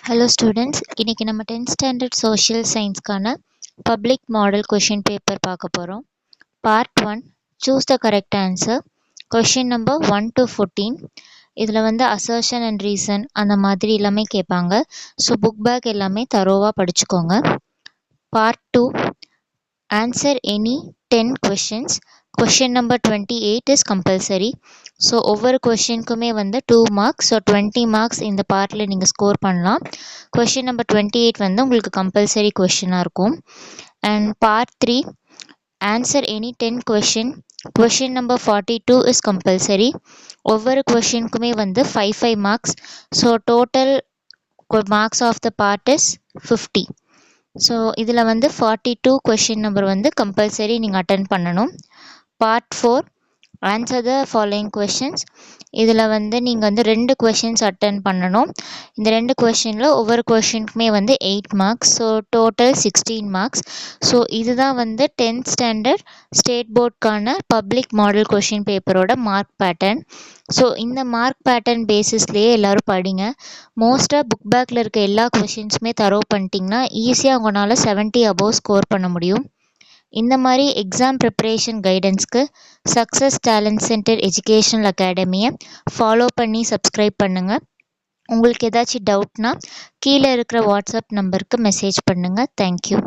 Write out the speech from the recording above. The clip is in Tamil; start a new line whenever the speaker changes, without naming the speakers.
Hello students, இன்னைக்கு நம்ம 10th standard social science-கான public model question paper பார்க்க போறோம். Part 1, choose the correct answer. Question number 1 to 14. இதில் வந்து assertion and reason அந்த மாதிரி எல்லாமே கேட்பாங்க. ஸோ புக் பேக் எல்லாமே தரோவாக படிச்சுக்கோங்க. Part 2, answer any 10 questions. Question number 28 is compulsory. So ஒவ்வொரு கொஷினுக்குமே வந்து 2 மார்க்ஸ். ஸோ 20 மார்க்ஸ் இந்த பார்ட்டில் நீங்கள் ஸ்கோர் பண்ணலாம். கொஷின் நம்பர் 28 வந்து உங்களுக்கு கம்பல்சரி கொஷினாக இருக்கும். And part 3, answer any 10 question. Question number 42 is compulsory. ஒவ்வொரு கொஷினுக்குமே வந்து 5 marks. So total marks of the part is 50. So இதில் வந்து 42 கொஷின் நம்பர் வந்து கம்பல்சரி நீங்கள் அட்டென்ட் பண்ணணும். Part 4, answer the following questions. இதில் வந்து நீங்கள் வந்து 2 கொஷின்ஸ் அட்டென்ட் பண்ணணும். இந்த 2 கொஷினில் ஒவ்வொரு கொஷினுக்குமே வந்து 8 marks. So total 16 marks. So இதுதான் வந்து 10th ஸ்டாண்டர்ட் ஸ்டேட் போர்டுக்கான பப்ளிக் மாடல் கொஷின் பேப்பரோட மார்க் பேட்டர்ன். ஸோ இந்த மார்க் பேட்டர்ன் பேசிஸ்லேயே எல்லோரும் படிங்க. மோஸ்ட்டாக புக் பேக்கில் இருக்க எல்லா கொஷின்ஸுமே தரோ பண்ணிட்டீங்கன்னா ஈஸியாக உங்களால் 70 above ஸ்கோர் பண்ண முடியும். இந்த மாதிரி எக்ஸாம் ப்ரிப்பரேஷன் கைடன்ஸ்க்கு சக்ஸஸ் டேலண்ட் சென்டர் எஜுகேஷனல் அகாடமியை ஃபாலோ பண்ணி சப்ஸ்கிரைப் பண்ணுங்கள். உங்களுக்கு ஏதாச்சும் டவுட்னா கீழே இருக்கிற வாட்ஸ்அப் நம்பருக்கு மெசேஜ் பண்ணுங்கள். தேங்க்யூ.